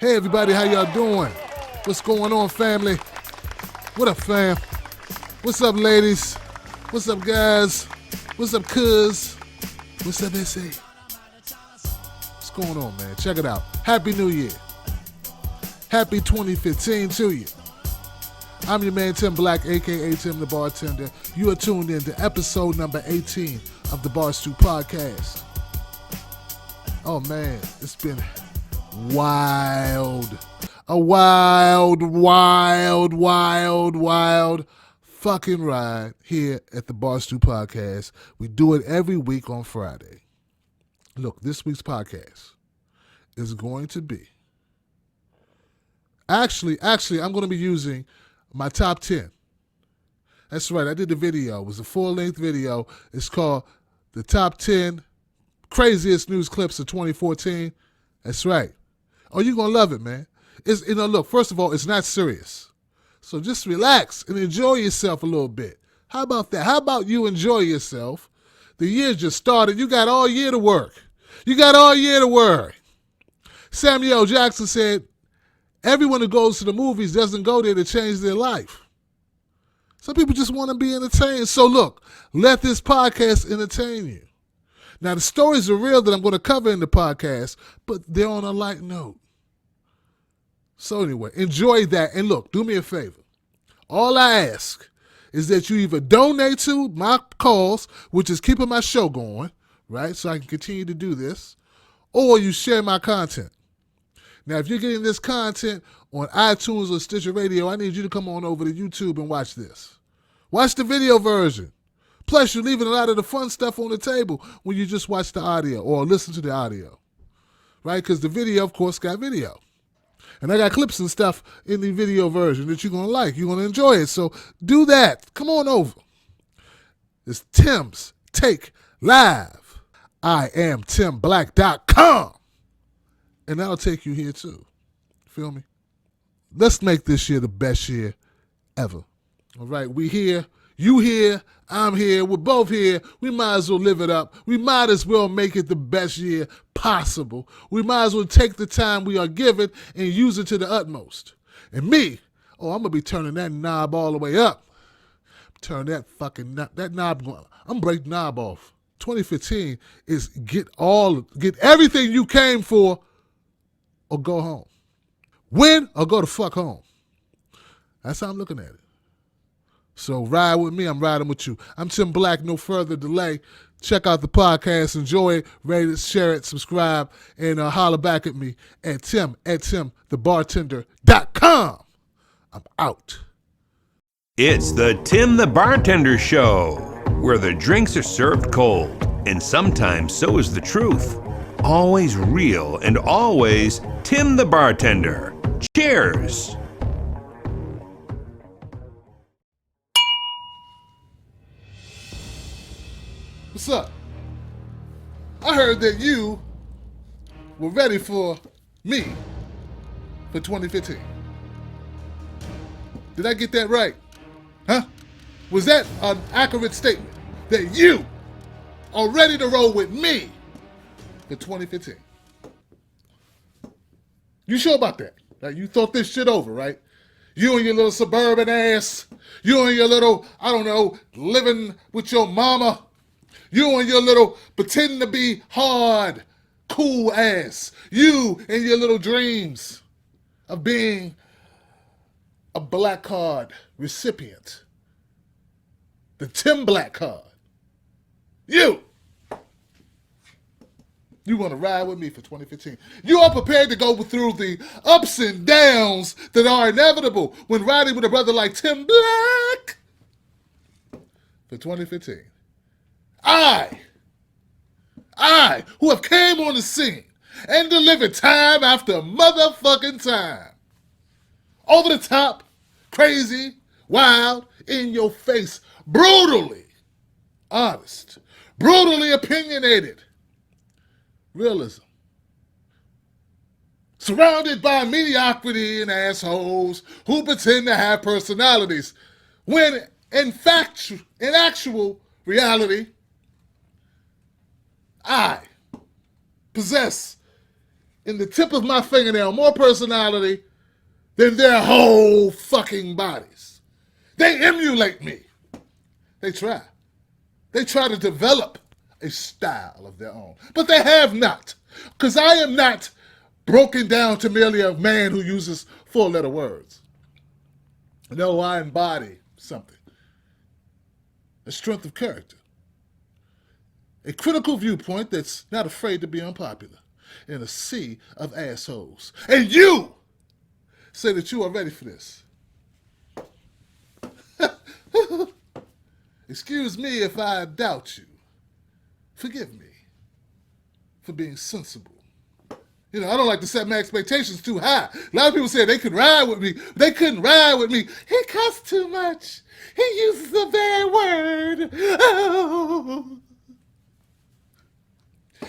Hey everybody, how y'all doing? What's going on, family? What up, fam? What's up, ladies? What's up, guys? What's up, cuz? What's up, SA? What's going on, man? Check it out. Happy New Year. Happy 2015 to you. I'm your man, Tim Black, a.k.a. Tim the Bartender. You are tuned in to episode number 18 of the Barstool Podcast. Oh, man, it's been wild. A wild fucking ride here at the Barstool Podcast. We do it every week on Friday. Look, this week's podcast is going to be... Actually, I'm going to be using my top 10. That's right, I did the video. It was a full-length video. It's called The Top 10 Craziest News Clips of 2014. That's right. Oh, you're going to love it, man. Look, first of all, it's not serious. So just relax and enjoy yourself a little bit. How about that? How about you enjoy yourself? The year just started. You got all year to work. Samuel Jackson said, everyone who goes to the movies doesn't go there to change their life. Some people just want to be entertained. So look, let this podcast entertain you. Now, the stories are real that I'm going to cover in the podcast, but they're on a light note. So anyway, enjoy that. And look, do me a favor. All I ask is that you either donate to my cause, which is keeping my show going, right, so I can continue to do this, or you share my content. Now, if you're getting this content on iTunes or Stitcher Radio, I need you to come on over to YouTube and watch this. Watch the video version. Plus, you're leaving a lot of the fun stuff on the table when you just watch the audio or listen to the audio, right? Because the video, of course, got video. And I got clips and stuff in the video version that you're going to like. You're going to enjoy it. So do that. Come on over. It's Tim's Take Live. I am TimBlack.com. And that'll take you here too. Feel me? Let's make this year the best year ever. All right, we here. You here. I'm here. We're both here. We might as well live it up. We might as well make it the best year possible. We might as well take the time we are given and use it to the utmost. And me, I'm going to be turning that knob all the way up. Turn that fucking knob. That knob, I'm breaking the knob off. 2015 is get everything you came for or go home. Win or go the fuck home. That's how I'm looking at it. So ride with me, I'm riding with you. I'm Tim Black, no further delay. Check out the podcast, enjoy it, rate it, share it, subscribe, and holler back at me at TheBartender.com. I'm out. It's the Tim the Bartender Show, where the drinks are served cold, and sometimes so is the truth. Always real and always Tim the Bartender. Cheers! What's up? I heard that you were ready for me for 2015. Did I get that right? Huh? Was that an accurate statement? That you are ready to roll with me for 2015? You sure about that? Like, you thought this shit over, right? You and your little suburban ass. You and your little, living with your mama. You and your little pretend to be hard, cool ass. You and your little dreams of being a black card recipient. The Tim Black card. You want to ride with me for 2015. You are prepared to go through the ups and downs that are inevitable when riding with a brother like Tim Black for 2015. I, who have came on the scene and delivered time after motherfucking time. Over the top, crazy, wild, in your face, brutally honest, brutally opinionated. Realism. Surrounded by mediocrity and assholes who pretend to have personalities when in actual reality, I possess in the tip of my fingernail more personality than their whole fucking bodies. They emulate me. They try. They try to develop a style of their own. But they have not. Because I am not broken down to merely a man who uses four-letter words. No, I embody something. A strength of character. A critical viewpoint that's not afraid to be unpopular in a sea of assholes. And you say that you are ready for this. Excuse me if I doubt you. Forgive me for being sensible. You know, I don't like to set my expectations too high. A lot of people say they could ride with me. They couldn't ride with me. He cuss too much. He uses the bad word. Oh.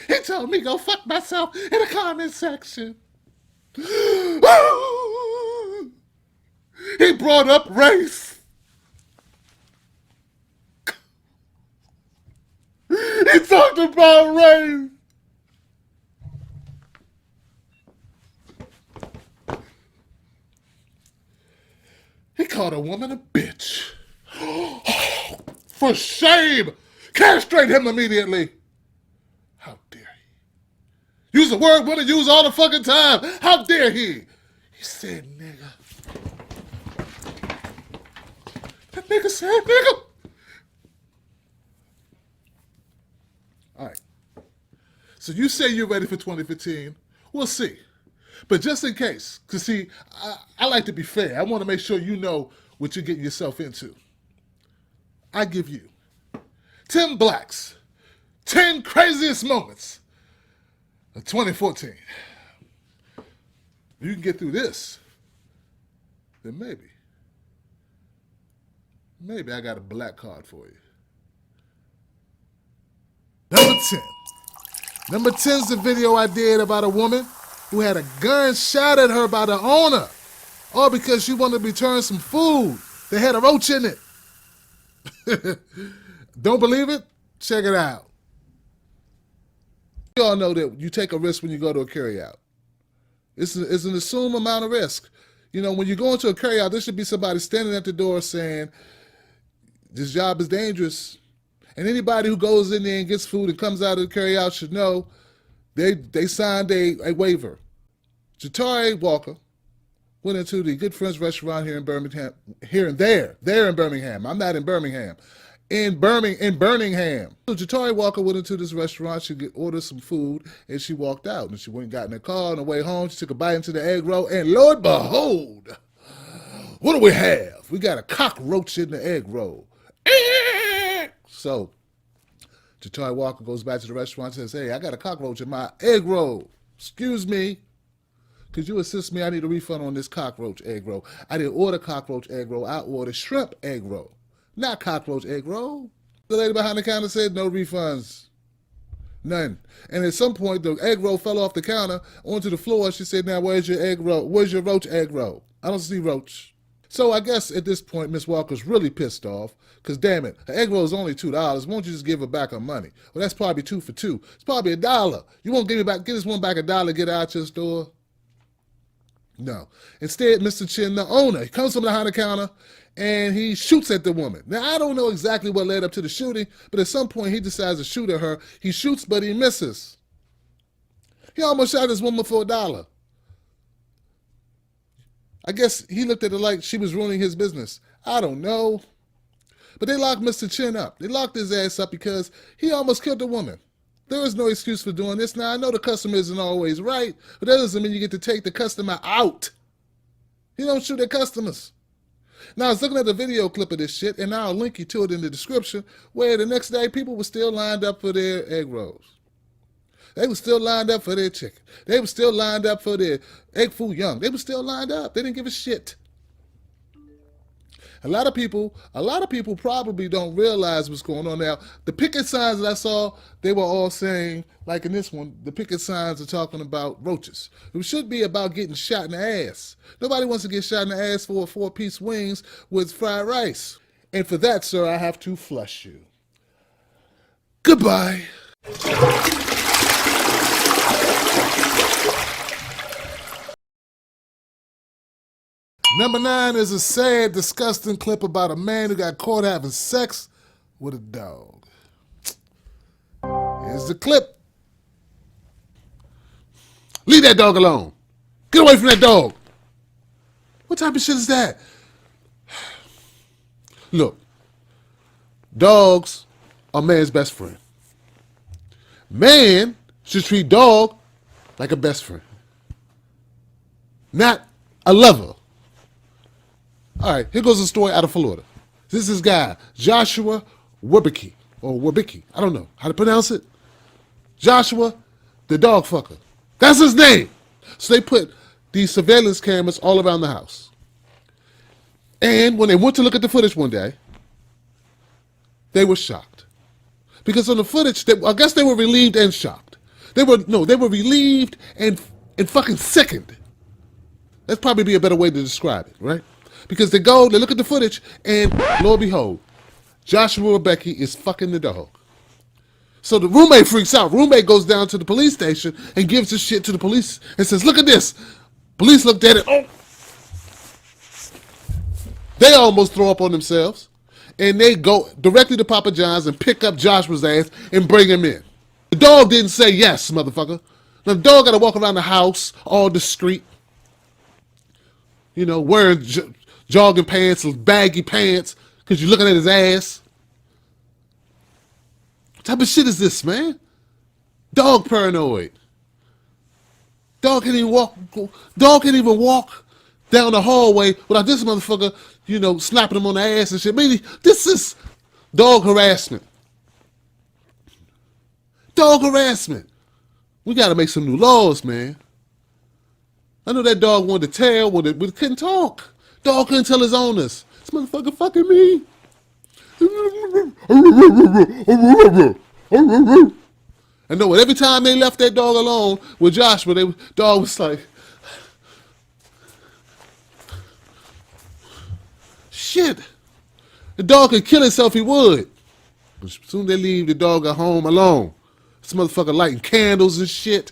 He told me go fuck myself in the comment section. Oh. He brought up race. He talked about race. He called a woman a bitch. For shame! Castrate him immediately. How dare he? Use a word women use all the fucking time. How dare he? He said nigga. That nigga said nigga. All right. So you say you're ready for 2015. We'll see. But just in case, because see, I like to be fair. I want to make sure you know what you're getting yourself into. I give you 10 blacks, 10 craziest moments of 2014. If you can get through this, then maybe I got a black card for you. Number 10. Number 10 is the video I did about a woman who had a gun shot at her by the owner, all because she wanted to return some food that had a roach in it. Don't believe it? Check it out. You all know that you take a risk when you go to a carryout. It's an assumed amount of risk. You know, when you go into a carryout, there should be somebody standing at the door saying, this job is dangerous. And anybody who goes in there and gets food and comes out of the carryout should know they signed a waiver. Jatari Walker went into the Good Friends restaurant here in Birmingham, there in Birmingham. I'm not in Birmingham. In Birmingham. So Jatari Walker went into this restaurant, she ordered some food, and she walked out. And she went and got in the car on the way home. She took a bite into the egg roll, and lo and behold, what do we have? We got a cockroach in the egg roll. So Jatari Walker goes back to the restaurant and says, hey, I got a cockroach in my egg roll. Excuse me. Could you assist me? I need a refund on this cockroach egg roll. I didn't order cockroach egg roll. I ordered shrimp egg roll, not cockroach egg roll. The lady behind the counter said no refunds. None. And at some point, the egg roll fell off the counter onto the floor. She said, now, where's your egg roll? Where's your roach egg roll? I don't see roach. So I guess at this point, Miss Walker's really pissed off because, damn it, her egg roll is only $2. Won't you just give her back her money? Well, that's probably 2 for 2. It's probably $1. You won't get this one back $1, get out your store? No. Instead, Mr. Chin, the owner, he comes from behind the counter and he shoots at the woman. Now, I don't know exactly what led up to the shooting, but at some point he decides to shoot at her. He shoots, but he misses. He almost shot this woman for $1. I guess he looked at her like she was ruining his business. I don't know. But they locked Mr. Chin up. They locked his ass up because he almost killed the woman. There is no excuse for doing this. Now, I know the customer isn't always right, but that doesn't mean you get to take the customer out. You don't shoot at customers. Now, I was looking at the video clip of this shit, and I'll link you to it in the description, where the next day people were still lined up for their egg rolls. They were still lined up for their chicken. They were still lined up for their egg foo young. They were still lined up. They didn't give a shit. A lot of people probably don't realize what's going on now. The picket signs that I saw, they were all saying, like in this one, the picket signs are talking about roaches. It should be about getting shot in the ass. Nobody wants to get shot in the ass for 4-piece wings with fried rice. And for that, sir, I have to flush you. Goodbye. Number 9 is a sad, disgusting clip about a man who got caught having sex with a dog. Here's the clip. Leave that dog alone. Get away from that dog. What type of shit is that? Look, dogs are man's best friend. Man should treat dog like a best friend, not a lover. All right, here goes a story out of Florida. This is guy, Joshua Wibicki, or Wibicki. I don't know how to pronounce it. Joshua, the dog fucker. That's his name. So they put these surveillance cameras all around the house. And when they went to look at the footage one day, they were shocked. Because on the footage, I guess they were relieved and shocked. They were relieved and fucking sickened. That'd probably be a better way to describe it, right? Because they look at the footage, and lo and behold, Joshua Wibicki is fucking the dog. So the roommate freaks out. Roommate goes down to the police station and gives the shit to the police and says, look at this. Police looked at it. Oh. They almost throw up on themselves. And they go directly to Papa John's and pick up Joshua's ass and bring him in. The dog didn't say yes, motherfucker. Now, the dog got to walk around the house, all discreet. You know, wearing jogging pants, baggy pants, because you're looking at his ass. What type of shit is this, man? Dog paranoid. Dog can't even walk down the hallway without this motherfucker, you know, slapping him on the ass and shit. Maybe this is dog harassment. Dog harassment. We got to make some new laws, man. I know that dog wanted to tell, but it couldn't talk. Dog couldn't tell his owners. This motherfucker fucking me. I know every time they left that dog alone with Joshua, dog was like, shit. The dog could kill himself, he would. But as soon as they leave the dog at home alone, this motherfucker lighting candles and shit.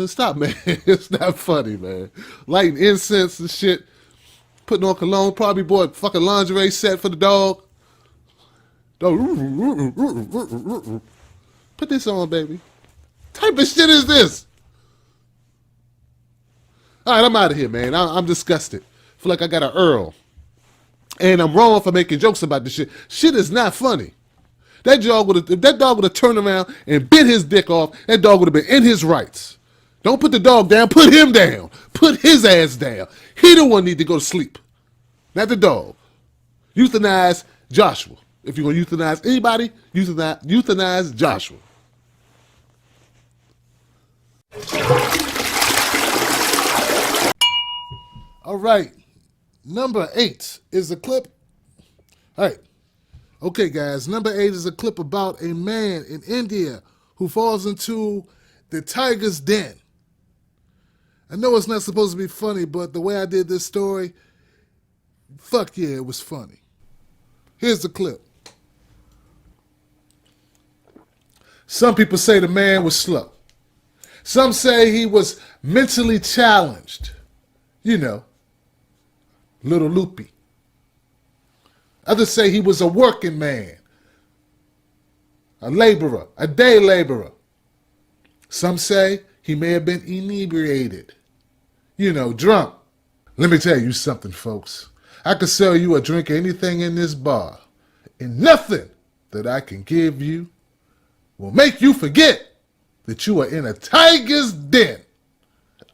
Stop, man. It's not funny, man. Lighting incense and shit. Putting on cologne. Probably bought a fucking lingerie set for the dog. Put this on, baby. What type of shit is this? All right, I'm out of here, man. I'm disgusted. Feel like I got an Earl. And I'm wrong for making jokes about this shit. Shit is not funny. If that dog would have turned around and bit his dick off, that dog would have been in his rights. Don't put the dog down, put him down. Put his ass down. He the one need to go to sleep, not the dog. Euthanize Joshua. If you're going to euthanize anybody, euthanize Joshua. All right. Number 8 is a clip. All right. Okay, guys. Number 8 is a clip about a man in India who falls into the tiger's den. I know it's not supposed to be funny, but the way I did this story, fuck yeah, it was funny. Here's the clip. Some people say the man was slow. Some say he was mentally challenged. You know, little loopy. Others say he was a working man, a laborer, a day laborer. Some say he may have been inebriated. You know, drunk. Let me tell you something, folks. I could sell you a drink of anything in this bar, and nothing that I can give you will make you forget that you are in a tiger's den,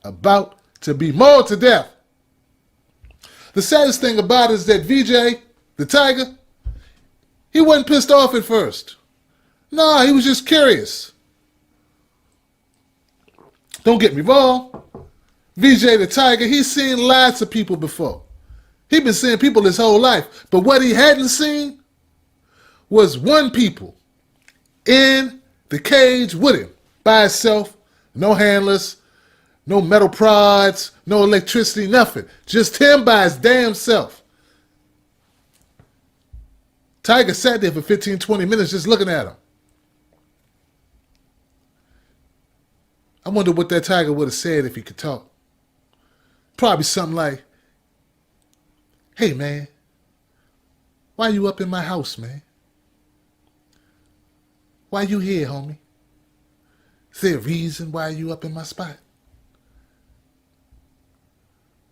about to be mauled to death. The saddest thing about it is that VJ, the tiger, he wasn't pissed off at first. Nah, he was just curious. Don't get me wrong. VJ the tiger, he's seen lots of people before. He's been seeing people his whole life. But what he hadn't seen was one people in the cage with him by himself, no handlers, no metal prods, no electricity, nothing. Just him by his damn self. Tiger sat there for 15, 20 minutes just looking at him. I wonder what that tiger would have said if he could talk. Probably something like, hey, man, why you up in my house, man? Why you here, homie? Is there a reason why you up in my spot?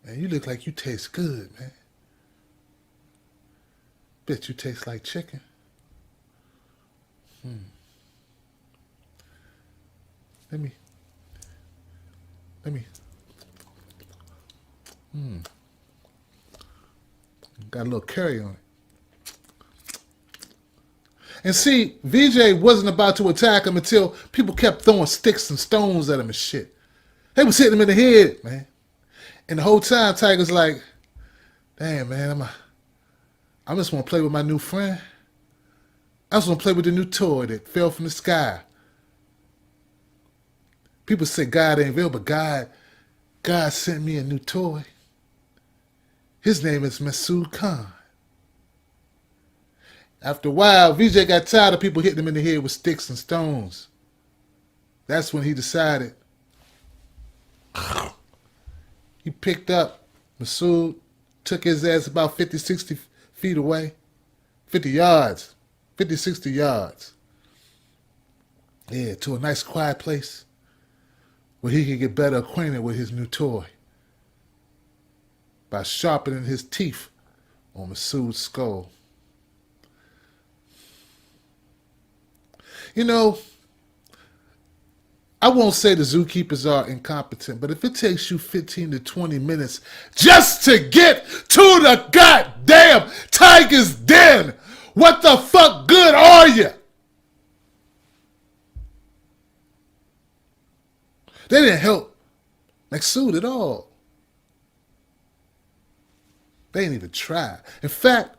Man, you look like you taste good, man. Bet you taste like chicken. Let me. Got a little curry on it. And see, VJ wasn't about to attack him until people kept throwing sticks and stones at him and shit. They was hitting him in the head, man. And the whole time, Tiger's like, damn, man, I just want to play with my new friend. I just want to play with the new toy that fell from the sky. People say God ain't real, but God sent me a new toy. His name is Masood Khan. After a while, VJ got tired of people hitting him in the head with sticks and stones. That's when he decided. He picked up Masood, took his ass about 50, 60 feet away. 50 yards. 50, 60 yards. Yeah, to a nice quiet place where he could get better acquainted with his new toy by sharpening his teeth on Masood's skull. You know, I won't say the zookeepers are incompetent, but if it takes you 15 to 20 minutes just to get to the goddamn tiger's den, what the fuck good are you? They didn't help Masood at all. They didn't even try. In fact,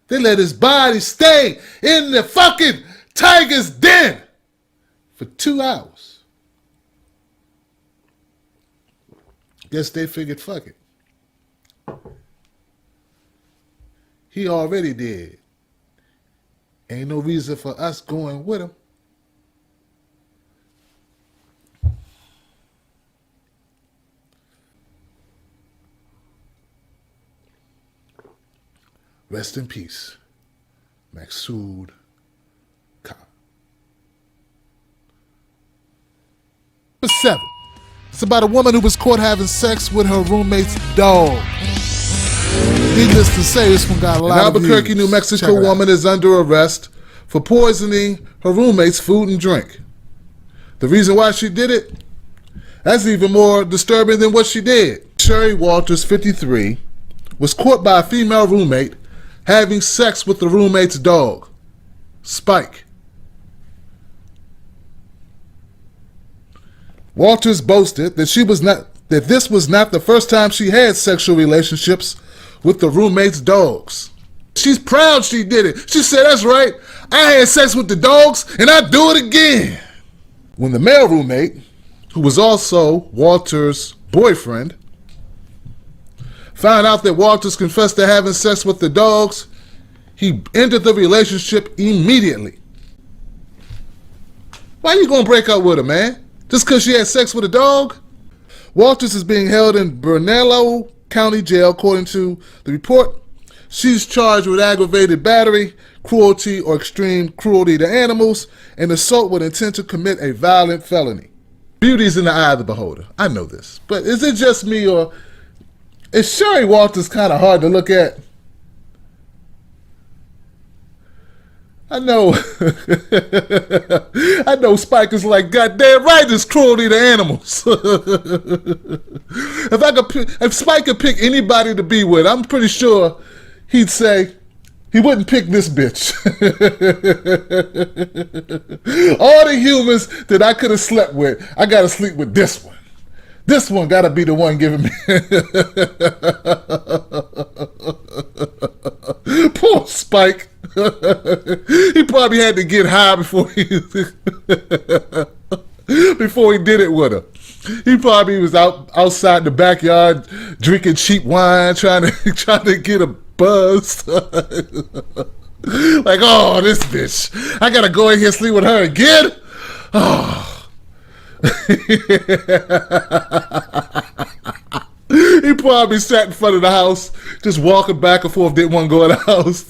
they let his body stay in the fucking tiger's den for 2 hours. Guess they figured, fuck it. He already did. Ain't no reason for us going with him. Rest in peace, Masood Khan. Number 7. It's about a woman who was caught having sex with her roommate's dog. Needless to say, this one got a lot of views. An Albuquerque, New Mexico woman is under arrest for poisoning her roommate's food and drink. The reason why she did it? That's even more disturbing than what she did. Sherry Walters, 53, was caught by a female roommate having sex with the roommate's dog, Spike. Walters boasted that this was not the first time she had sexual relationships with the roommate's dogs. She's proud she did it. She said, that's right, I had sex with the dogs and I'd do it again. When the male roommate, who was also Walters' boyfriend, found out that Walters confessed to having sex with the dogs, he ended the relationship immediately. Why you gonna break up with her, man? Just because she had sex with a dog? Walters is being held in Bernalillo County Jail, according to the report. She's charged with aggravated battery, cruelty or extreme cruelty to animals, and assault with intent to commit a violent felony. Beauty's in the eye of the beholder. I know this. But is it just me, or is Sherry Walters kind of hard to look at? I know Spike is like, goddamn right, it's cruelty to animals. If Spike could pick anybody to be with, I'm pretty sure he'd say he wouldn't pick this bitch. All the humans that I could have slept with, I gotta sleep with this one. This one gotta be the one giving me. Poor Spike. He probably had to get high before he did it with her. He probably was outside the backyard drinking cheap wine, trying to get a buzz. Like, oh, this bitch, I gotta go in here and sleep with her again. Oh. He probably sat in front of the house, just walking back and forth, didn't want to go in the house.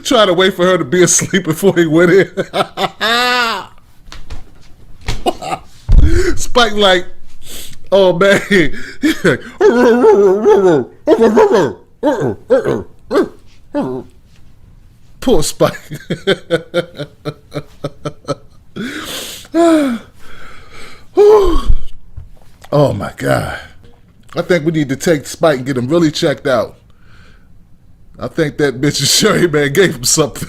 Trying to wait for her to be asleep before he went in. Spike like, oh man. He's like, poor Spike. Oh my God. I think we need to take Spike and get him really checked out. I think that bitch is Sherry man gave him something.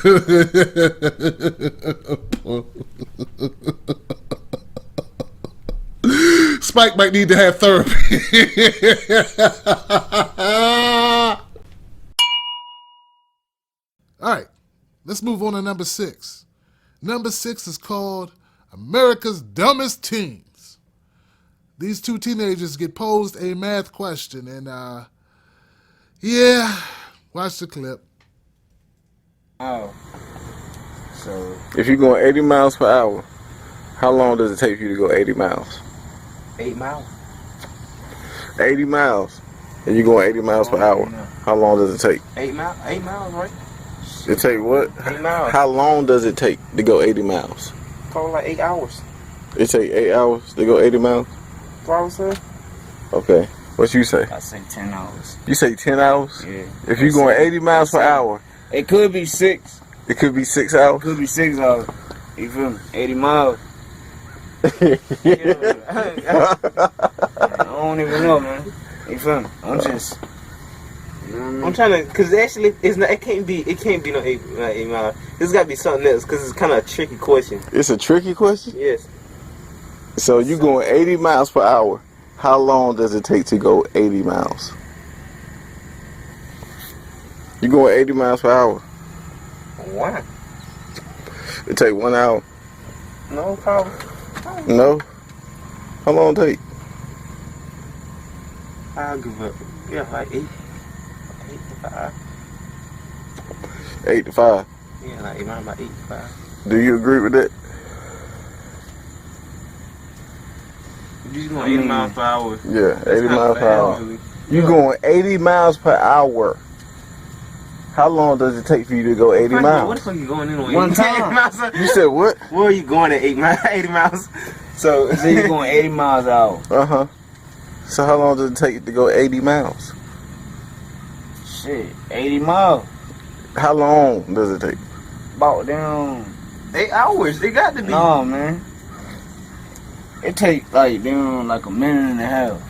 Spike might need to have therapy. All right, let's move on to number 6. Number 6 is called America's Dumbest Teens. These two teenagers get posed a math question, and watch the clip. Oh. So if you're going 80 miles per hour, how long does it take for you to go 80 miles? 8 miles. 80 miles. And you're going 80 miles per hour. How long does it take? 8 miles. 8 miles, right? It take what? 8 miles. How long does it take to go 80 miles? Probably like 8 hours. It take 8 hours to go 80 miles? Probably so. Okay. What you say? I say 10 hours. You say 10 hours? Yeah. If you're going 80 miles per hour, it could be 6. it could be 6 hours? It could be 6 hours. You feel me? 80 miles. I don't even know, man. You feel me? I'm just. I'm trying to, cause actually it's not. It can't be no 8 miles. This got to be something else, cause it's kind of a tricky question. It's a tricky question? Yes. So you going 80 miles per hour. How long does it take to go 80 miles? You going 80 miles per hour. Why? It take 1 hour. No problem. No? How long it take? I'll give up. Yeah, like 8 to 5. 8 to 5. Yeah, like around about 8 to 5. Do you agree with that? You going 80 miles per hour? Yeah, That's 80 kinda miles per fast, hour. really. You going 80 miles per hour. How long does it take for you to go 80 miles? What the fuck are you going in on? One 80 time. miles? You said what? Where are you going at 80 miles? So you're going 80 miles an hour. Uh-huh. So how long does it take to go 80 miles? Shit, 80 miles. How long does it take? About damn 8 hours. They got to be. No, man. It take like damn like a minute and a half.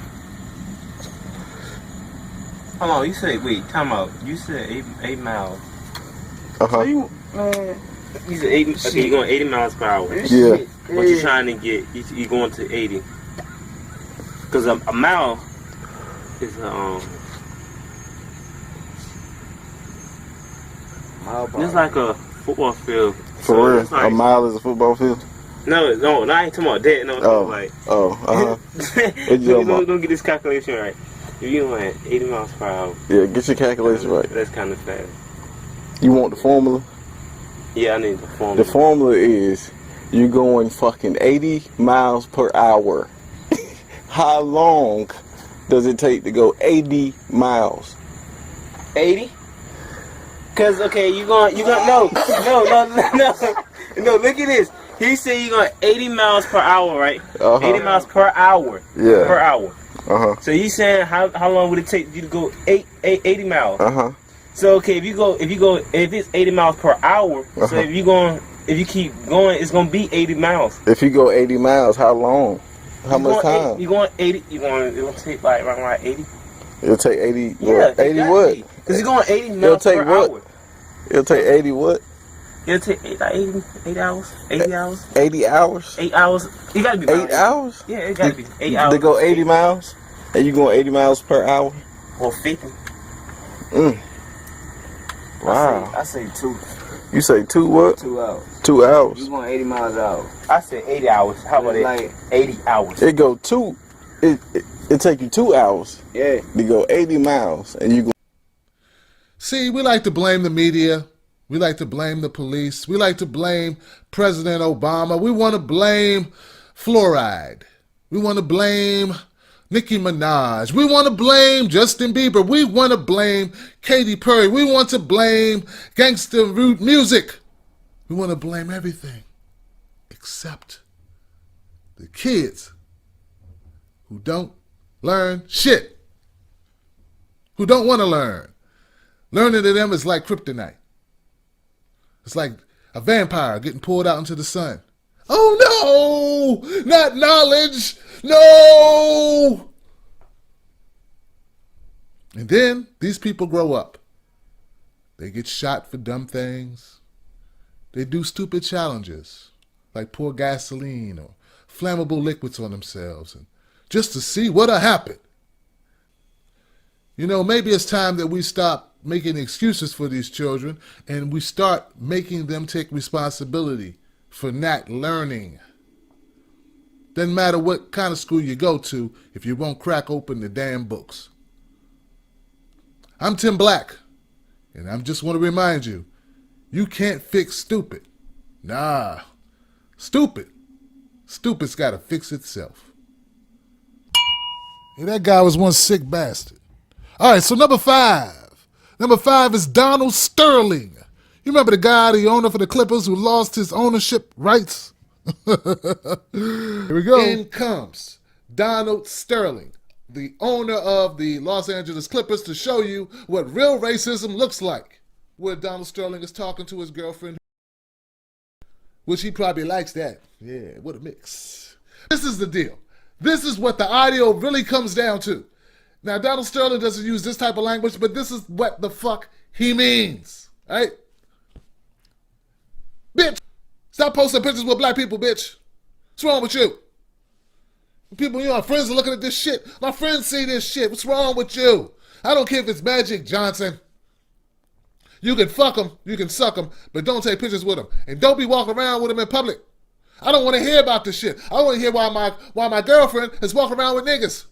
Hold on, you said time out. You said 8 miles. Uh-huh. So you said 8. Okay, you're going 80 miles per hour. Yeah. What you trying to get? You going to 80? Because a mile is it's like a football field. For real? Like, a mile is a football field? No, I ain't talking about that. No, like. Don't get this calculation right. If you going 80 miles per hour. Yeah, get your calculation right. That's kind of fast. You want the formula? Yeah, I need the formula. The formula is you're going fucking 80 miles per hour. How long does it take to go 80 miles? 80? Cause okay, no, look at this. He said you're going 80 miles per hour, right? Uh-huh. 80 miles per hour. Yeah. Per hour. Uh-huh. So you saying how long would it take you to go 80 miles? Uh-huh. So okay, if it's 80 miles per hour, so if you keep going, it's gonna be 80 miles. If you go 80 miles, how long? How much time? You're going 80. It'll take like around 80. It'll take 80. Yeah. 80 what? Because you're going 80 miles per hour. It'll take 80 what? It'll take 8 hours. 80 hours. 80 hours? 8 hours. It gotta be 8 hours? Yeah, it gotta be 8 hours. To go 80 miles? And you going 80 miles per hour? Or 50. Wow. I say 2. You say 2 what? 2 hours. 2 hours. You going 80 miles an hour. I said 80 hours. How about like 80 hours? It go 2. It take you 2 hours. Yeah. To go 80 miles and you go. See, we like to blame the media. We like to blame the police. We like to blame President Obama. We want to blame fluoride. We want to blame Nicki Minaj. We want to blame Justin Bieber. We want to blame Katy Perry. We want to blame gangster music. We want to blame everything except the kids who don't learn shit, who don't want to learn. Learning to them is like kryptonite. It's like a vampire getting pulled out into the sun. Oh no, not knowledge, no. And then these people grow up. They get shot for dumb things. They do stupid challenges, like pour gasoline or flammable liquids on themselves, and just to see what'll happen. You know, maybe it's time that we stop making excuses for these children and we start making them take responsibility for not learning. Doesn't matter what kind of school you go to if you won't crack open the damn books. I'm Tim Black, and I just want to remind you, you can't fix stupid. Nah, stupid's got to fix itself. Yeah, that guy was one sick bastard. All right, so number 5. Number 5 is Donald Sterling. You remember the guy, the owner for the Clippers, who lost his ownership rights? Here we go. In comes Donald Sterling, the owner of the Los Angeles Clippers, to show you what real racism looks like. Where Donald Sterling is talking to his girlfriend, which he probably likes that. Yeah, what a mix. This is the deal. This is what the audio really comes down to. Now, Donald Sterling doesn't use this type of language, but this is what the fuck he means, right? Bitch, stop posting pictures with black people, bitch. What's wrong with you? People, my friends are looking at this shit. My friends see this shit. What's wrong with you? I don't care if it's Magic Johnson. You can fuck them, you can suck them, but don't take pictures with them. And don't be walking around with them in public. I don't want to hear about this shit. I want to hear why my girlfriend is walking around with niggas.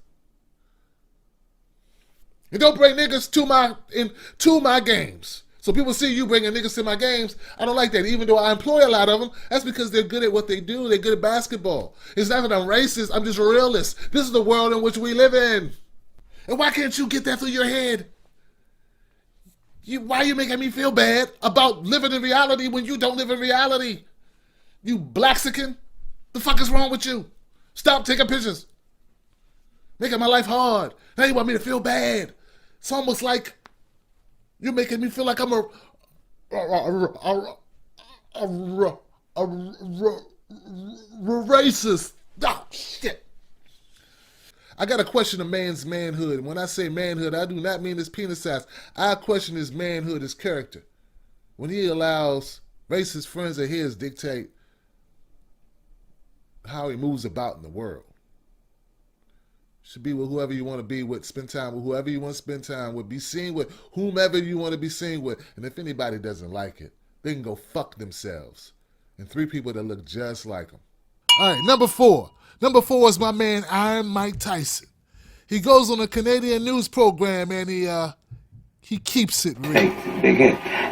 And don't bring niggas to my games. So people see you bringing niggas to my games. I don't like that. Even though I employ a lot of them, that's because they're good at what they do. They're good at basketball. It's not that I'm racist. I'm just a realist. This is the world in which we live in. And why can't you get that through your head? Why are you making me feel bad about living in reality when you don't live in reality? You Blaxican? The fuck is wrong with you? Stop taking pictures. Making my life hard. Now you want me to feel bad. It's almost like you're making me feel like I'm a racist. Oh, shit. I got to question a man's manhood. When I say manhood, I do not mean his penis size. I question his manhood, his character. When he allows racist friends of his dictate how he moves about in the world. Should be with whoever you want to be with, spend time with whoever you want to spend time with, be seen with whomever you want to be seen with. And if anybody doesn't like it, they can go fuck themselves. And 3 people that look just like them. All right, number 4. Number 4 is my man Iron Mike Tyson. He goes on a Canadian news program and he keeps it real.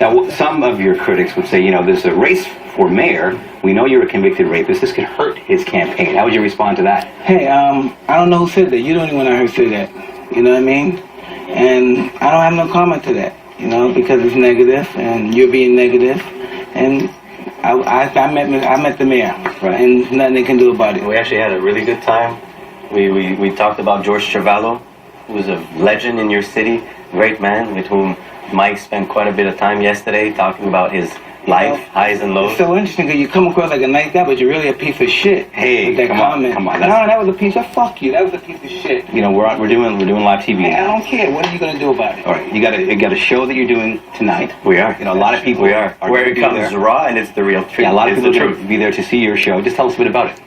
Now, some of your critics would say, there's a race for mayor. We know you're a convicted rapist. This could hurt his campaign. How would you respond to that? Hey, I don't know who said that. You don't even know who said that. You know what I mean? And I don't have no comment to that, because it's negative and you're being negative. And I met the mayor, right? And nothing they can do about it. We actually had a really good time. We talked about George Cervallo, who was a legend in your city, great man with whom Mike spent quite a bit of time yesterday talking about his life, highs and lows. It's so interesting because you come across like a nice guy, but you're really a piece of shit. Hey, with that come comment. on. No, that was a piece of fuck you. That was a piece of shit. We're doing live TV. Hey, I don't care. What are you gonna do about it? All right, you got a show that you're doing tonight. We are. A lot of people we are. Where it comes raw and it's the real truth. Yeah, a lot of people will be there to see your show. Just tell us a bit about it.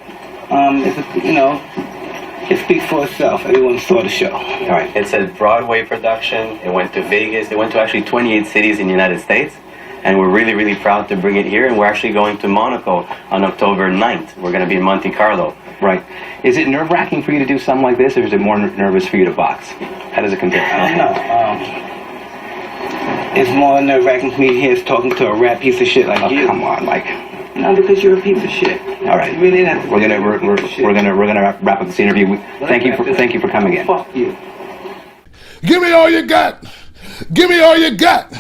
It speaks for itself. Everyone saw the show. All right. It's a Broadway production. It went to Vegas. It went to actually 28 cities in the United States. And we're really, really proud to bring it here. And we're actually going to Monaco on October 9th. We're going to be in Monte Carlo. Right. Is it nerve-wracking for you to do something like this, or is it more nervous for you to box? How does it compare? I don't know. It's more nerve-wracking for me here talking to a rap piece of shit like you. Come on, Mike. No, because you're a piece of shit. All right. You really have to. We're gonna wrap up this interview. Thank you for coming in. Fuck you. Give me all you got. Give me all you got.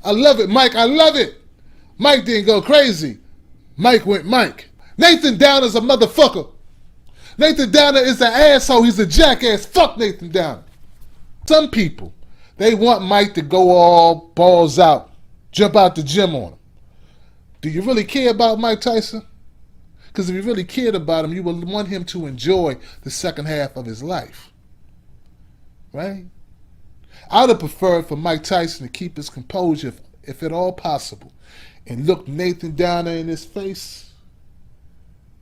I love it, Mike. I love it. Mike didn't go crazy. Mike went Mike. Nathan Downer's a motherfucker. Nathan Downer is an asshole. He's a jackass. Fuck Nathan Downer. Some people, they want Mike to go all balls out, jump out the gym on him. Do you really care about Mike Tyson? Because if you really cared about him, you would want him to enjoy the second half of his life. Right? I would have preferred for Mike Tyson to keep his composure, if at all possible, and look Nathan Downer in his face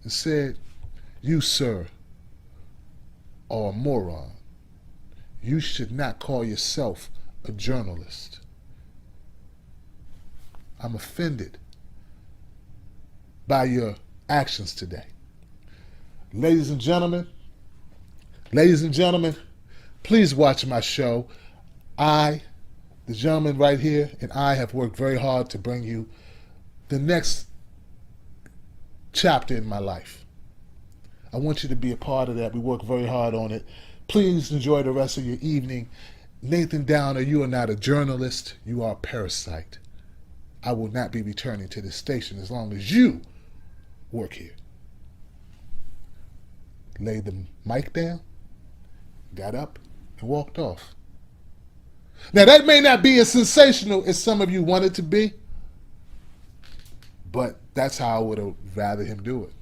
and said, "You, sir, are a moron. You should not call yourself a journalist. I'm offended by your actions today." Ladies and gentlemen, please watch my show. I, the gentleman right here, and I have worked very hard to bring you the next chapter in my life. I want you to be a part of that. We work very hard on it. Please enjoy the rest of your evening. Nathan Downer, you are not a journalist. You are a parasite. I will not be returning to this station as long as you work here. Laid the mic down, got up, and walked off. Now, that may not be as sensational as some of you want it to be, but that's how I would have rather him do it.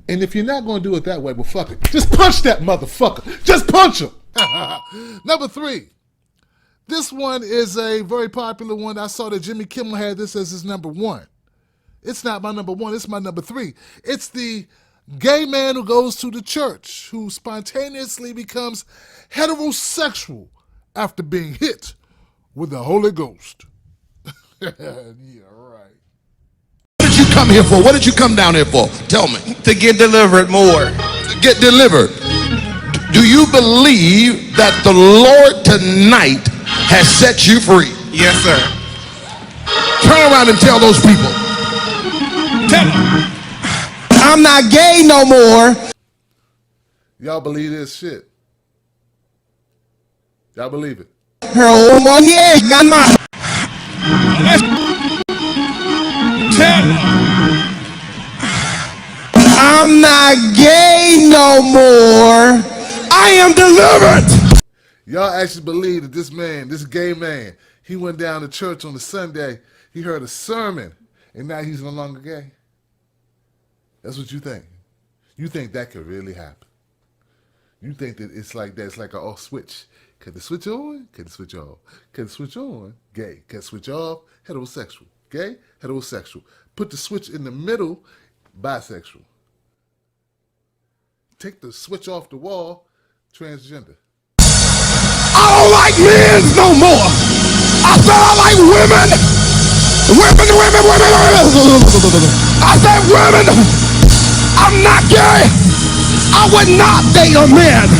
And if you're not going to do it that way, well, fuck it. Just punch that motherfucker. Just punch him. Number 3. This one is a very popular one. I saw that Jimmy Kimmel had this as his number 1. It's not my number 1. It's my number 3. It's the gay man who goes to the church, who spontaneously becomes heterosexual after being hit with the Holy Ghost. Yeah, right. What did you come here for? What did you come down here for? Tell me. To get delivered more. To get delivered. Do you believe that the Lord tonight has set you free? Yes, sir. Turn around and tell those people. Tell them. I'm not gay no more. Y'all believe this shit? Y'all believe it? Tell them. I'm not gay no more. I am delivered. Y'all actually believe that this man, this gay man, he went down to church on a Sunday, he heard a sermon, and now he's no longer gay? That's what you think. You think that could really happen. You think that it's like that. It's like a off switch. Can the switch on? Can the switch off? Can the switch on? Gay. Can the switch off? Heterosexual. Gay? Heterosexual. Put the switch in the middle, bisexual. Take the switch off the wall, transgender. I don't like men no more. I said I like women. Women. I said women. I'm not gay. I would not date a man.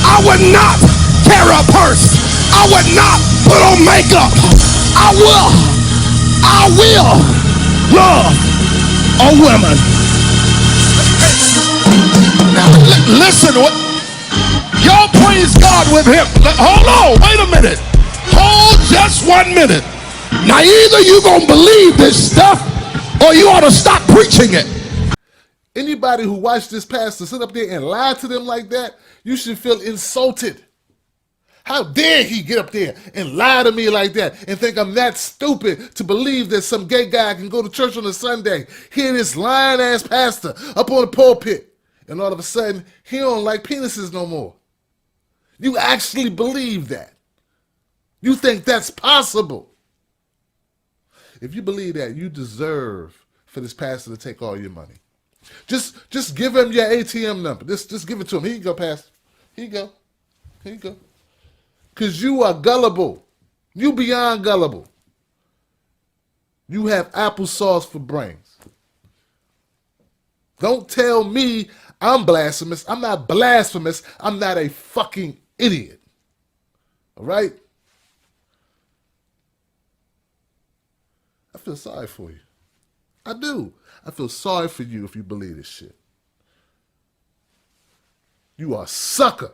I would not carry a purse. I would not put on makeup. I will love a woman. Now listen, y'all praise God with him. Hold on, wait a minute. Hold just 1 minute. Now either you gonna believe this stuff or you ought to stop preaching it. Anybody who watched this pastor sit up there and lie to them like that, you should feel insulted. How dare he get up there and lie to me like that and think I'm that stupid to believe that some gay guy can go to church on a Sunday, hear this lying ass pastor up on the pulpit, and all of a sudden he don't like penises no more. You actually believe that. You think that's possible. If you believe that, you deserve for this pastor to take all your money. Just give him your ATM number. Just give it to him. Here you go, pastor. Here you go. Here you go. Because you are gullible. You beyond gullible. You have applesauce for brains. Don't tell me I'm blasphemous. I'm not blasphemous. I'm not a fucking idiot. All right? I feel sorry for you. I do. I feel sorry for you if you believe this shit. You are a sucker.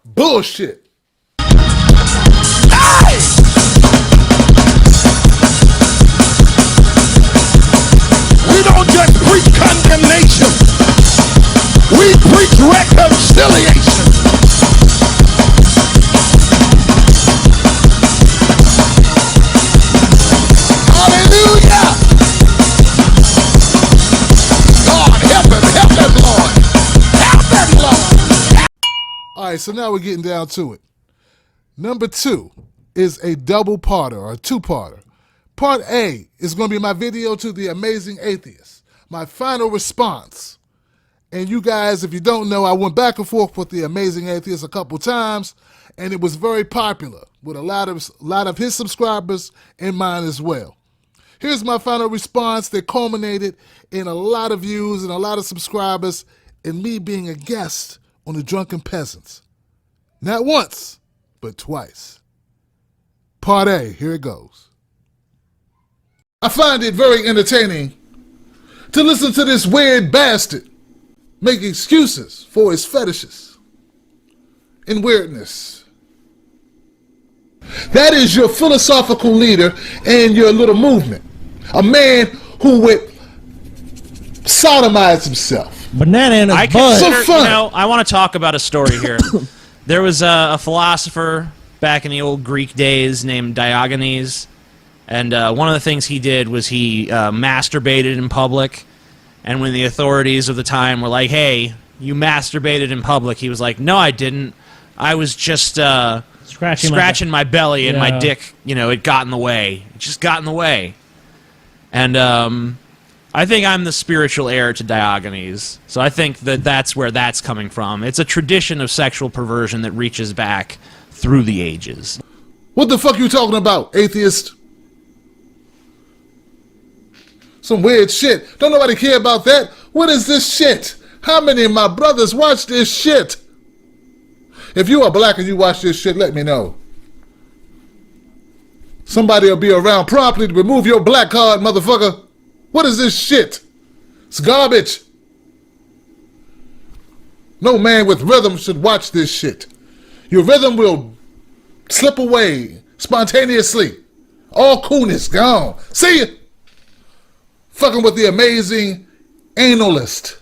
Bullshit. Hey! We don't just preach condemnation. We preach reconciliation. Hallelujah. God, help him, Lord. Help him, Lord. All right, so now we're getting down to it. Number 2 is a double-parter or a two-parter. Part A is going to be my video to The Amazing Atheist, my final response. And you guys, if you don't know, I went back and forth with The Amazing Atheist a couple times, and it was very popular with a lot of his subscribers and mine as well. Here's my final response that culminated in a lot of views and a lot of subscribers and me being a guest on The Drunken Peasants. Not once, but twice. Part A, here it goes. I find it very entertaining to listen to this weird bastard make excuses for his fetishes and weirdness. That is your philosophical leader and your little movement. A man who would sodomize himself. Banana in his butt. So fun. You know, I want to talk about a story here. There was a philosopher back in the old Greek days named Diogenes, and one of the things he did was he masturbated in public. And when the authorities of the time were like, "Hey, you masturbated in public," he was like, "No, I didn't. I was just scratching my belly and my dick. You know, it got in the way. It just got in the way." And I think I'm the spiritual heir to Diogenes, so I think that that's where that's coming from. It's a tradition of sexual perversion that reaches back through the ages. What the fuck you talking about, atheist? Some weird shit. Don't nobody care about that. What is this shit? How many of my brothers watch this shit? If you are black and you watch this shit, let me know. Somebody will be around promptly to remove your black card, motherfucker. What is this shit? It's garbage. No man with rhythm should watch this shit. Your rhythm will slip away spontaneously. All coolness gone. See ya. Fucking with the amazing analyst.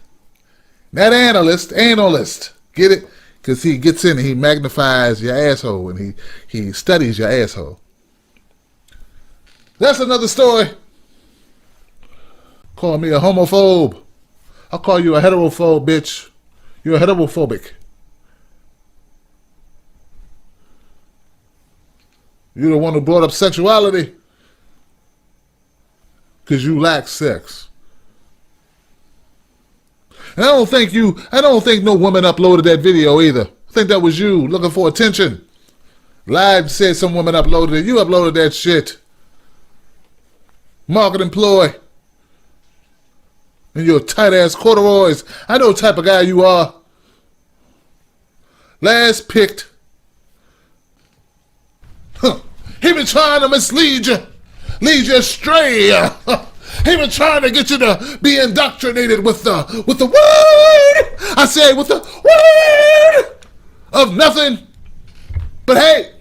Not analyst, analyst. Get it? Because he gets in and he magnifies your asshole and he studies your asshole. That's another story. Call me a homophobe. I'll call you a heterophobe, bitch. You're heterophobic. You're the one who brought up sexuality. Because you lack sex. And I don't think no woman uploaded that video either. I think that was you looking for attention. Live said some woman uploaded it. You uploaded that shit. Marketing ploy. And your tight ass corduroys. I know the type of guy you are. Last picked. Huh. He been trying to mislead you. Lead you astray. He been trying to get you to be indoctrinated with the word. I say with the word of nothing. But hey,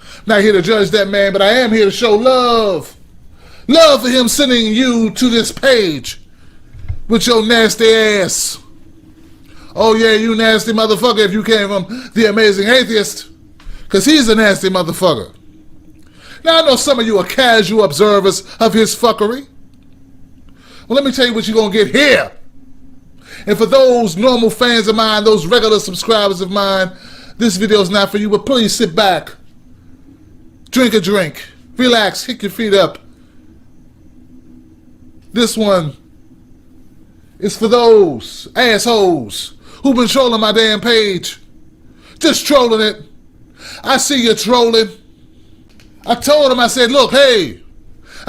I'm not here to judge that man, but I am here to show love. Love for him sending you to this page with your nasty ass. Oh yeah, you nasty motherfucker if you came from The Amazing Atheist. Because he's a nasty motherfucker. Now, I know some of you are casual observers of his fuckery. Well, let me tell you what you're going to get here. And for those normal fans of mine, those regular subscribers of mine, this video is not for you, but please sit back. Drink a drink. Relax. Kick your feet up. This one is for those assholes who've been trolling my damn page. Just trolling it. I see you trolling. I told him, I said, look, hey,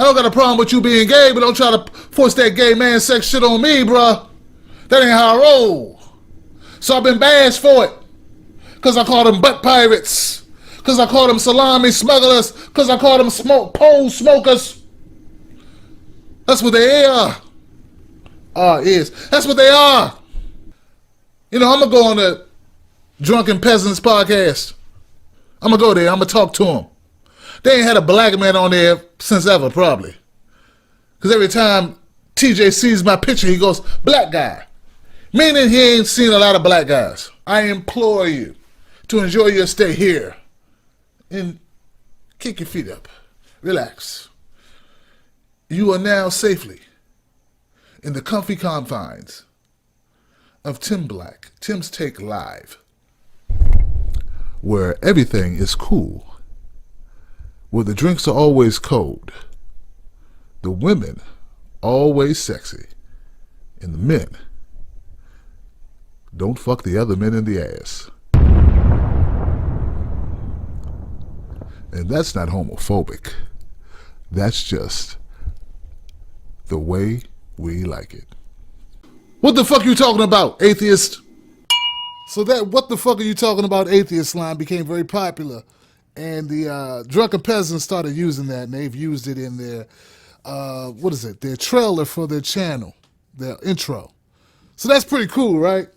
I don't got a problem with you being gay, but don't try to force that gay man sex shit on me, bruh. That ain't how I roll. So I've been bashed for it. Because I called them butt pirates. Because I call them salami smugglers. Because I call them pole smokers. That's what they are. That's what they are. You know, I'm going to go on the Drunken Peasants podcast. I'm going to go there. I'm going to talk to them. They ain't had a black man on there since ever, probably. Because every time TJ sees my picture, he goes, black guy. Meaning he ain't seen a lot of black guys. I implore you to enjoy your stay here and kick your feet up. Relax. You are now safely in the comfy confines of Tim's Take Live, where everything is cool, where the drinks are always cold, the women always sexy, and the men don't fuck the other men in the ass. And that's not homophobic. That's just the way we like it. What the fuck you talking about, atheist? So that "what the fuck are you talking about, atheist" line became very popular. And the Drunken Peasants started using that, and they've used it in their, their trailer for their channel, their intro. So that's pretty cool, right?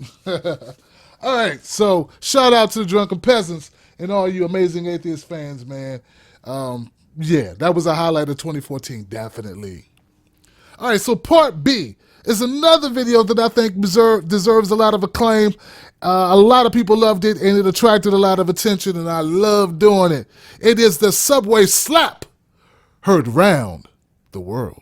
All right, so shout out to the Drunken Peasants and all you amazing atheist fans, man. Yeah, that was a highlight of 2014, definitely. All right, so part B is another video that I think deserves a lot of acclaim. A lot of people loved it, and it attracted a lot of attention, and I love doing it. It is the subway slap heard round the world.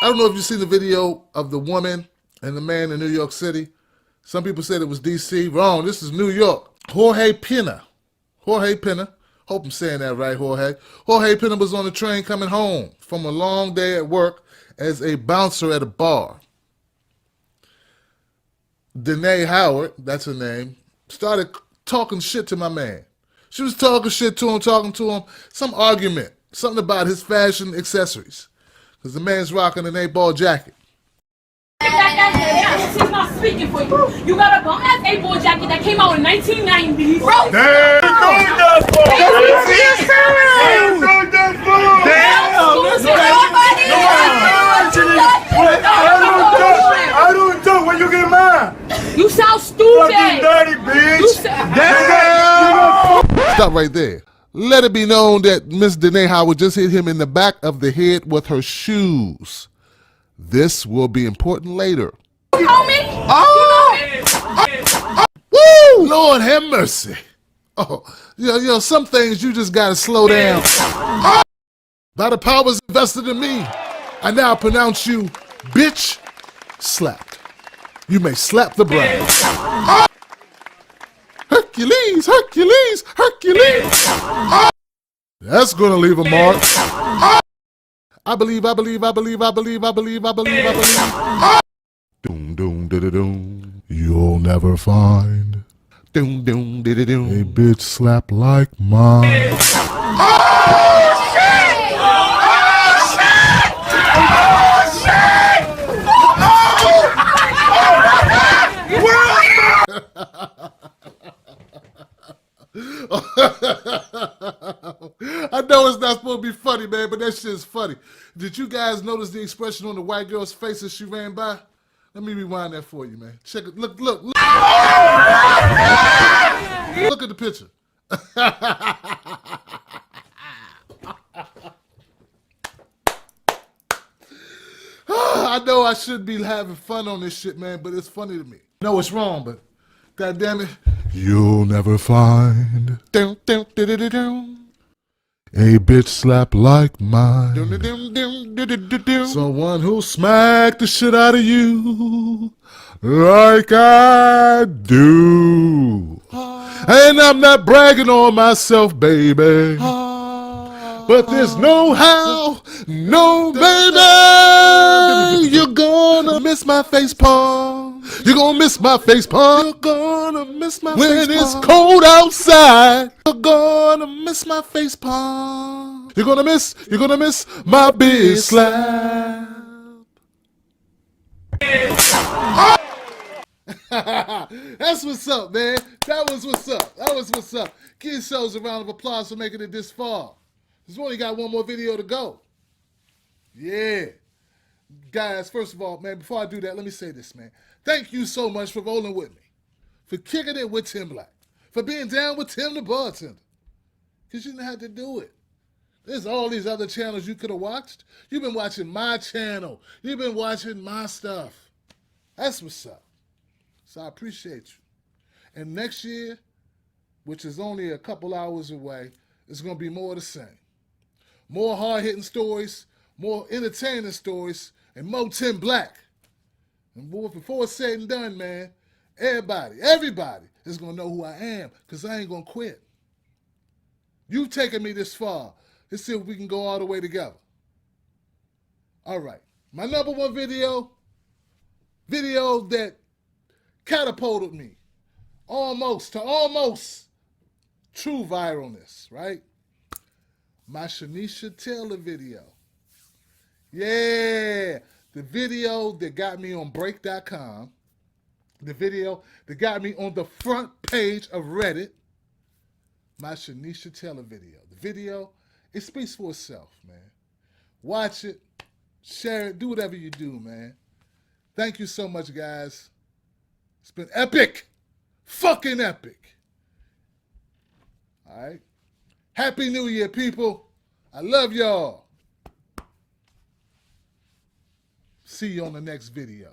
I don't know if you've seen the video of the woman and the man in New York City. Some people said it was D.C. Wrong, this is New York. Jorge Pena. Hope I'm saying that right, Jorge. Jorge Pena was on the train coming home from a long day at work as a bouncer at a bar. Danae Howard, that's her name, started talking shit to my man. She was talking shit to him, some argument, something about his fashion accessories. Because the man's rocking an 8-ball jacket. She's not speaking for you. You got a bum-ass 8-ball jacket that came out in 1990. Bro! I don't do when you get mad. You sound stupid. Fucking dirty bitch. Stop right there. Let it be known that Miss Danae Howard just hit him in the back of the head with her shoes. This will be important later. You know me? Woo! Lord have mercy. Oh, you know, some things you just gotta slow down. By the powers invested in me, I now pronounce you bitch slapped. You may slap the bride. Hercules, Hercules, Hercules. That's gonna leave a mark. I believe. Doom, doom, doom. You'll never find. Doom, doom, doom. A bitch slap like mine. I know it's not supposed to be funny, man, but that shit's funny. Did you guys notice the expression on the white girl's face as she ran by? Let me rewind that for you, man. Check it. Look. Look at the picture. I know I should be having fun on this shit, man, but it's funny to me. No, it's wrong, but God damn it. You'll never find a bitch slap like mine. Someone who'll smack the shit out of you like I do. And I'm not bragging on myself, baby. But there's no how, no baby. You're gonna miss my face palm. You're gonna miss my face palm. You're gonna miss my face palm. When it's cold outside. You're gonna miss my face palm. You're gonna miss my big slap. That's what's up, man. That was what's up. That was what's up. Give yourselves a round of applause for making it this far. We've only got one more video to go. Yeah. Guys, first of all, man, before I do that, let me say this, man. Thank you so much for rolling with me, for kicking it with Tim Black, for being down with Tim the Bartender. Because you didn't have to do it. There's all these other channels you could have watched. You've been watching my channel. You've been watching my stuff. That's what's up. So I appreciate you. And next year, which is only a couple hours away, it's going to be more of the same. More hard-hitting stories, more entertaining stories, and more Tim Black. And before it's said and done, man, everybody is going to know who I am, because I ain't going to quit. You've taken me this far. Let's see if we can go all the way together. All right. My number one video that catapulted me almost true viralness, right? My Shenisha Taylor video. Yeah, the video that got me on break.com, the video that got me on the front page of Reddit, my Shenisha Taylor video. The video, it speaks for itself, man. Watch it, share it, do whatever you do, man. Thank you so much, guys. It's been epic. Fucking epic. All right. Happy New Year, people. I love y'all. See you on the next video.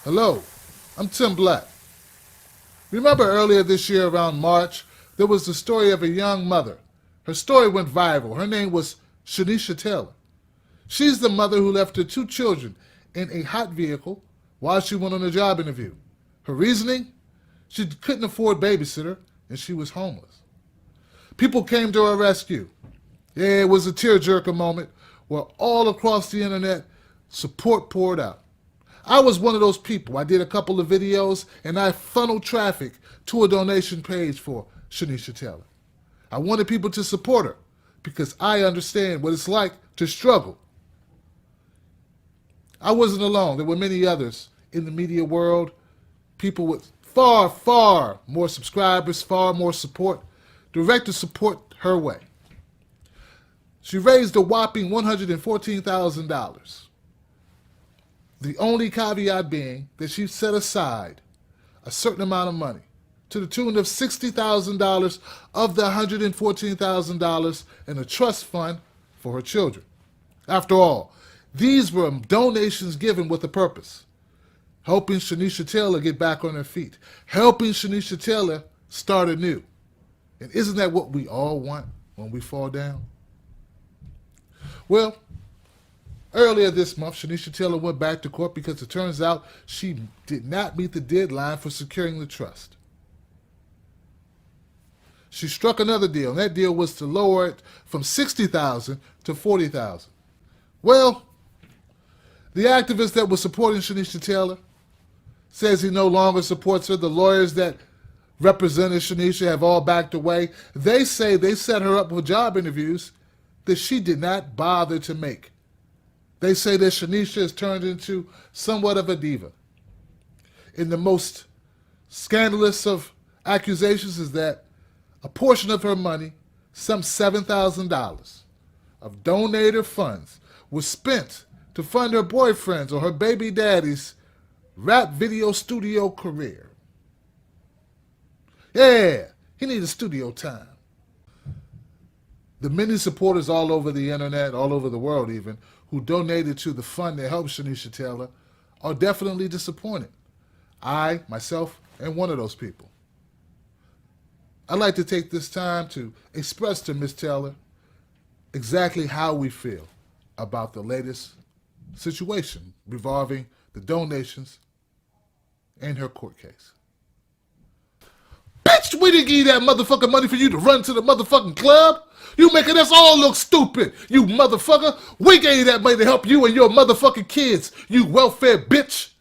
Hello, I'm Tim Black. Remember earlier this year around March, there was the story of a young mother. Her story went viral. Her name was Shenisha Taylor. She's the mother who left her 2 children in a hot vehicle while she went on a job interview. Her reasoning? She couldn't afford babysitter and she was homeless. People came to her rescue. Yeah, it was a tearjerker moment where all across the internet support poured out. I was one of those people. I did a couple of videos and I funneled traffic to a donation page for Shenisha Taylor. I wanted people to support her because I understand what it's like to struggle. I wasn't alone. There were many others in the media world, people with far, far more subscribers, far more support, direct the support her way. She raised a whopping $114,000. The only caveat being that she set aside a certain amount of money to the tune of $60,000 of the $114,000 in a trust fund for her children. After all, these were donations given with a purpose, helping Shenisha Taylor get back on her feet, helping Shenisha Taylor start anew. And isn't that what we all want when we fall down? Well, earlier this month, Shenisha Taylor went back to court because it turns out she did not meet the deadline for securing the trust. She struck another deal, and that deal was to lower it from $60,000 to $40,000. Well, the activist that was supporting Shenisha Taylor says he no longer supports her. The lawyers that represented Shenisha have all backed away. They say they set her up with job interviews that she did not bother to make. They say that Shenisha has turned into somewhat of a diva. And the most scandalous of accusations is that a portion of her money, some $7,000 of donator funds, was spent to fund her boyfriend's or her baby daddy's rap video studio career. Yeah, he needed studio time. The many supporters all over the internet, all over the world even, who donated to the fund that helped Shenisha Taylor are definitely disappointed. I, myself, am one of those people. I'd like to take this time to express to Ms. Taylor exactly how we feel about the latest situation revolving the donations and her court case. Bitch, we didn't give you that motherfucking money for you to run to the motherfucking club. You making us all look stupid, you motherfucker. We gave you that money to help you and your motherfucking kids, you welfare bitch.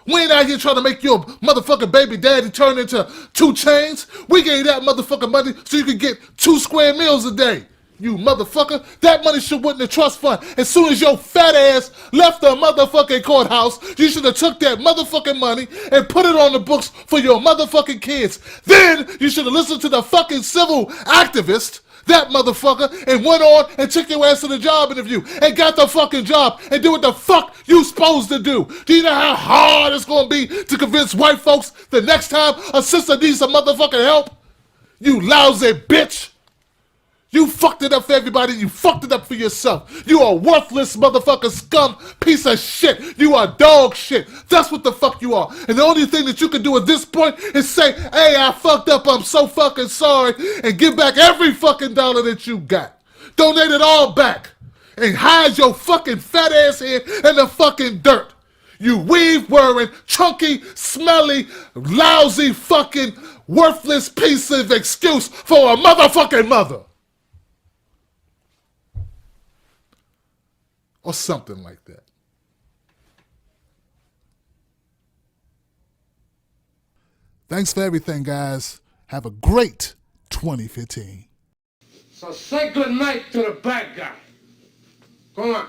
We ain't out here trying to make your motherfucking baby daddy turn into 2 Chainz. We gave that motherfucking money so you could get 2 square meals a day. You motherfucker. That money should went in the trust fund. As soon as your fat ass left the motherfucking courthouse, you should have took that motherfucking money and put it on the books for your motherfucking kids. Then you should have listened to the fucking civil activist, that motherfucker, and went on and took your ass to the job interview and got the fucking job and do what the fuck you supposed to do. Do you know how hard it's gonna be to convince white folks the next time a sister needs some motherfucking help? You lousy bitch. You fucked it up for everybody. You fucked it up for yourself. You are worthless motherfucking scum piece of shit. You are dog shit. That's what the fuck you are. And the only thing that you can do at this point is say, hey, I fucked up. I'm so fucking sorry. And give back every fucking dollar that you got. Donate it all back. And hide your fucking fat ass head in the fucking dirt. You weave wearing, chunky, smelly, lousy fucking worthless piece of excuse for a motherfucking mother. Or something like that. Thanks for everything, guys. Have a great 2015. So say good night to the bad guy. Come on.